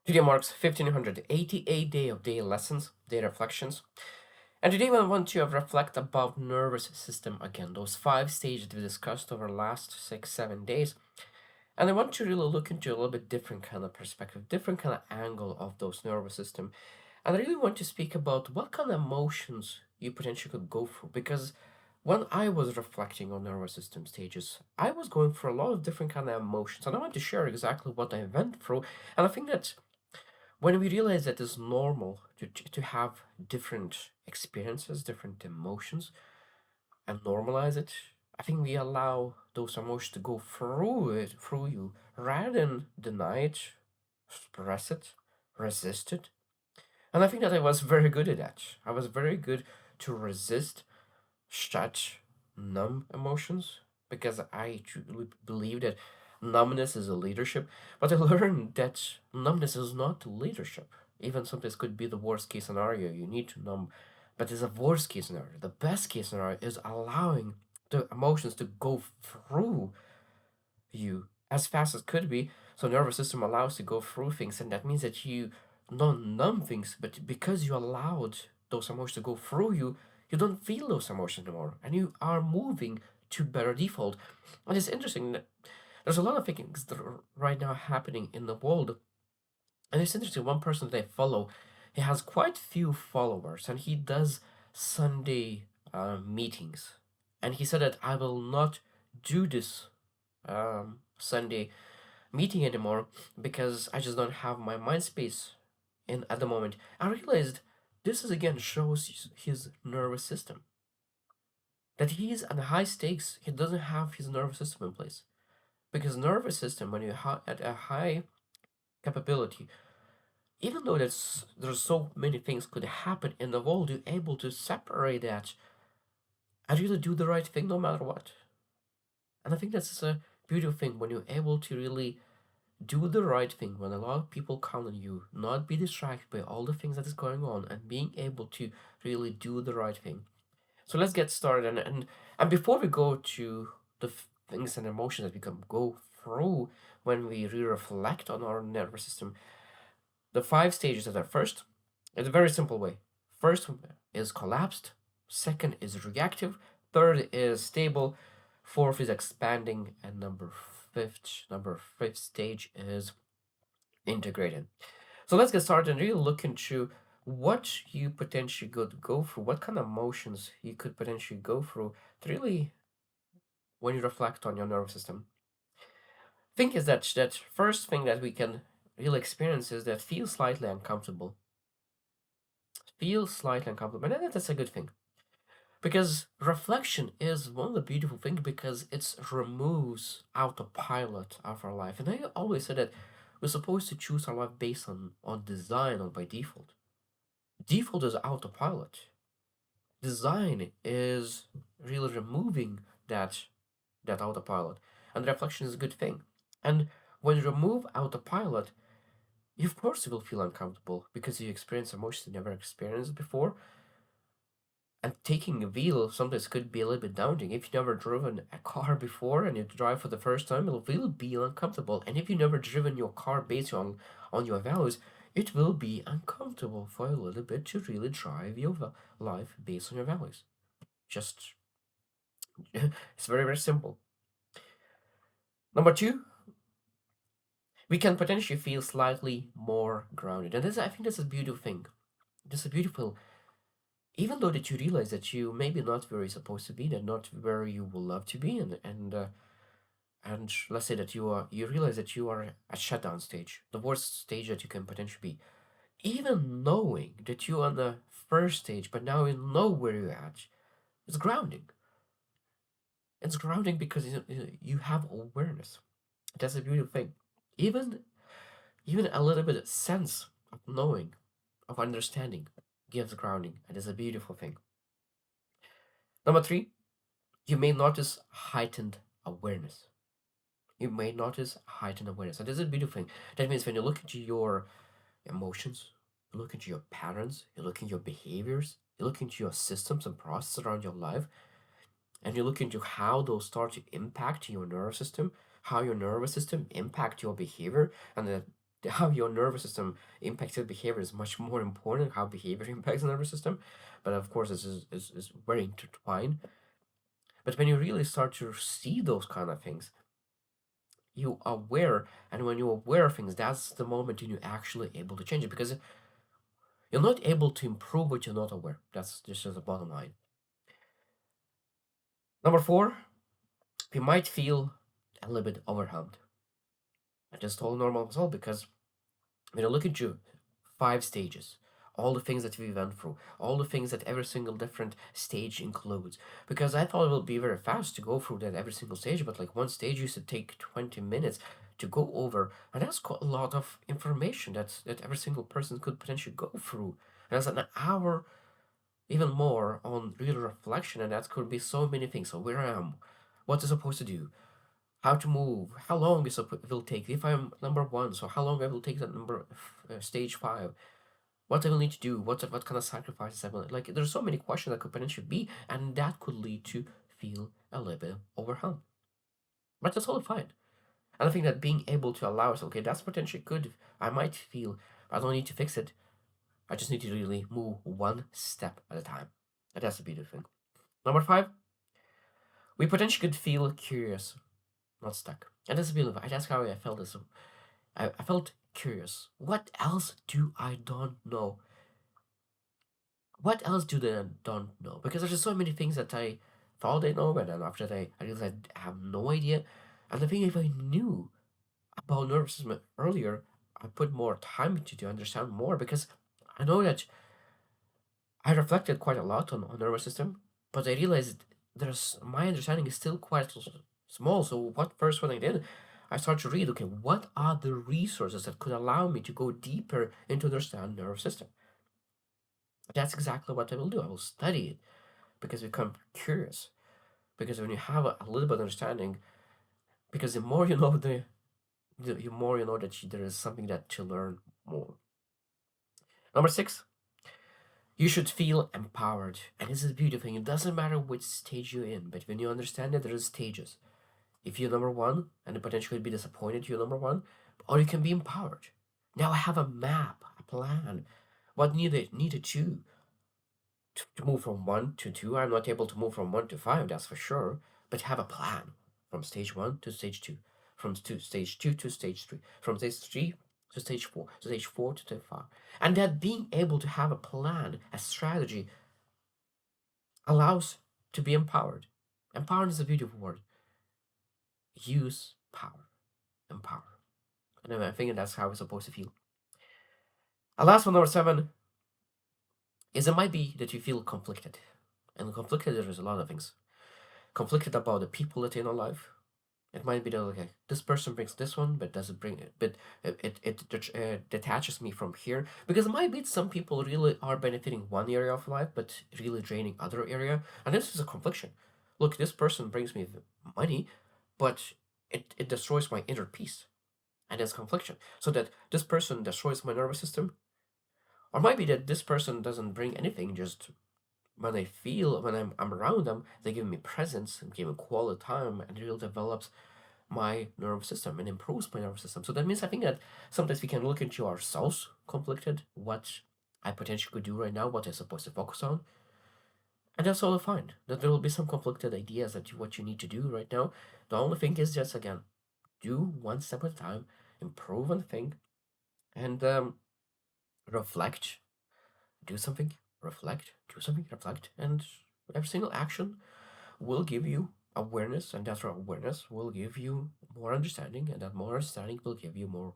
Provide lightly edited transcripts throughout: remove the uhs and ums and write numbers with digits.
Today marks 1588 day of day lessons, day reflections. And today I want to reflect about nervous system again, those 5 stages we discussed over the last 6, 7 days. And I want to really look into a little bit different kind of perspective, different kind of angle of those nervous system. And I really want to speak about what kind of emotions you potentially could go through. Because when I was reflecting on nervous system stages, I was going through a lot of different kind of emotions. And I want to share exactly what I went through. And I think that when we realize that it's normal to have different experiences, different emotions, and normalize it, I think we allow those emotions to go through you, rather than deny it, suppress it, resist it. And I think that I was very good at that. I was very good to resist such numb emotions because I truly believe that numbness is a leadership. But I learned that numbness is not leadership. Even sometimes could be the worst case scenario. You need to numb, but it's a worst case scenario. The best case scenario is allowing the emotions to go through you as fast as could be. So nervous system allows to go through things, and that means that you not numb things, but because you allowed those emotions to go through you, you don't feel those emotions anymore, and you are moving to better default. And it's interesting that there's a lot of things that are right now happening in the world, and it's interesting. One person that I follow, he has quite few followers, and he does Sunday meetings, and he said that I will not do this Sunday meeting anymore because I just don't have my mind space in at the moment. I realized this is again shows his nervous system. That he's at high stakes, he doesn't have his nervous system in place. Because nervous system, when you're at a high capability, even though there's so many things could happen in the world, you're able to separate that and really do the right thing no matter what. And I think that's a beautiful thing when you're able to really do the right thing when a lot of people count on you, not be distracted by all the things that is going on, and being able to really do the right thing. So let's get started. And before we go to the things and emotions that we can go through when we reflect on our nervous system, the 5 stages that are first, it's a very simple way. First is collapsed, second is reactive, third is stable, fourth is expanding, and number fifth stage is integrated. So let's get started and really look into what you potentially could go through, what kind of emotions you could potentially go through to really when you reflect on your nervous system. Think is that first thing that we can really experience is that feel slightly uncomfortable. Feel slightly uncomfortable. And that's a good thing. Because reflection is one of the beautiful things because it removes autopilot of our life. And I always say that we're supposed to choose our life based on design or by default. Default is autopilot. Design is really removing that autopilot. And reflection is a good thing. And when you remove autopilot, you of course you will feel uncomfortable because you experience emotions you never experienced before. And taking a wheel sometimes could be a little bit daunting. If you've never driven a car before and you drive for the first time, it will be uncomfortable. And if you've never driven your car based on your values, it will be uncomfortable for a little bit to really drive your life based on your values. Just, it's very, very simple. Number two, we can potentially feel slightly more grounded. And this, I think this is a beautiful thing. This is a beautiful, even though that you realize that you maybe not where you're supposed to be, that not where you will love to be, and let's say that you realize that you are at shutdown stage, the worst stage that you can potentially be. Even knowing that you're on the first stage, but now you know where you're at, it's grounding. It's grounding because you have awareness. That's a beautiful thing. Even even a little bit of sense of knowing, of understanding, gives grounding, and is a beautiful thing. Number three, you may notice heightened awareness. You may notice heightened awareness. And this is a beautiful thing. That means when you look into your emotions, you look into your patterns, you look into your behaviors, you look into your systems and processes around your life, and you look into how those start to impact your nervous system, how your nervous system impact your behavior, and how your nervous system impacts your behavior is much more important. How behavior impacts the nervous system, but of course, is very intertwined. But when you really start to see those kind of things, you are aware, and when you're aware of things, that's the moment when you're actually able to change it. Because you're not able to improve what you're not aware. That's just the bottom line. Number four, we might feel a little bit overwhelmed. And just all normal as well, because when you look at you, 5 stages, all the things that we went through, all the things that every single different stage includes. Because I thought it would be very fast to go through that every single stage, but like one stage used to take 20 minutes to go over, and that's quite a lot of information that every single person could potentially go through. And that's an hour, even more, on real reflection, and that could be so many things. So where I am, what is supposed to do, how to move, how long it will take. If I'm number one, so how long I will take that number stage 5, what I will need to do, what kind of sacrifices I will like. There's so many questions that could potentially be, and that could lead to feel a little bit overwhelmed. But that's all fine. And I think that being able to allow us, okay, that's potentially good. I might feel, but I don't need to fix it. I just need to really move one step at a time. And that's the beautiful thing. Number 5, we potentially could feel curious, not stuck. And that's beautiful. That's how I felt this. I felt curious. What else do I don't know? What else do they don't know? Because there's just so many things that I thought I know, and then after that I realized I have no idea. And I think if I knew about nervous system earlier, I put more time to understand more, because I know that I reflected quite a lot on nervous system, but I realized there's my understanding is still quite small. So what first when I did, I started to read, okay, what are the resources that could allow me to go deeper into understand nervous system? That's exactly what I will do. I will study it because I become curious. Because when you have a little bit of understanding, because the more you know, the more you know that there is something that to learn more. Number 6, you should feel empowered. And this is the beautiful thing. It doesn't matter which stage you're in, but when you understand that there are stages, if you're number one and the potential would be disappointed you're number one, or you can be empowered. Now I have a map, a plan, what needed to move from 1 to 2. I'm not able to move from 1 to 5, that's for sure, but have a plan from stage 1 to stage 2, from stage 2 to stage 3, from stage 3 to stage 4, stage 4 to stage 5. And that being able to have a plan, a strategy, allows to be empowered. Empowered is a beautiful word. Use power. Empower. And I think that's how we're supposed to feel. And last one, number 7, is it might be that you feel conflicted. And conflicted, there's a lot of things. Conflicted about the people that are in our life. It might be that, okay, this person brings this one, but doesn't bring it, but detaches me from here. Because it might be some people really are benefiting one area of life, but really draining other area. And this is a confliction. Look, this person brings me money, but it destroys my inner peace. And there's confliction. So that this person destroys my nervous system, or might be that this person doesn't bring anything, just when I feel when I'm around them, they give me presence and give me quality time, and it really develops my nervous system and improves my nervous system. So that means I think that sometimes we can look into ourselves conflicted, what I potentially could do right now, what I'm supposed to focus on. And that's all fine. That there will be some conflicted ideas that what you need to do right now. The only thing is just again, do one step at a time, improve one thing, and reflect, do something, reflect, do something, reflect, and every single action will give you awareness, and that awareness will give you more understanding, and that more understanding will give you more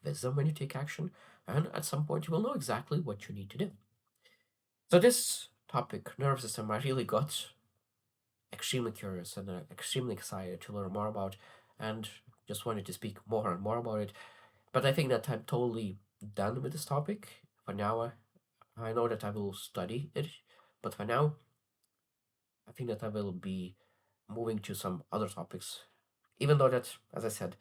wisdom when you take action, and at some point you will know exactly what you need to do. So this topic, nervous system, I really got extremely curious and extremely excited to learn more about, and just wanted to speak more and more about it. But I think that I'm totally done with this topic for now. I know that I will study it, but for now, I think that I will be moving to some other topics. Even though that, as I said,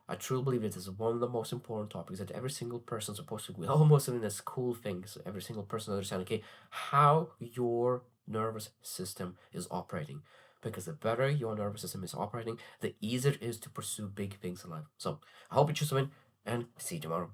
I truly believe it is one of the most important topics that every single person is supposed to be almost in this cool things. Every single person understand, okay, how your nervous system is operating. Because the better your nervous system is operating, the easier it is to pursue big things in life. So I hope you choose to win, and see you tomorrow.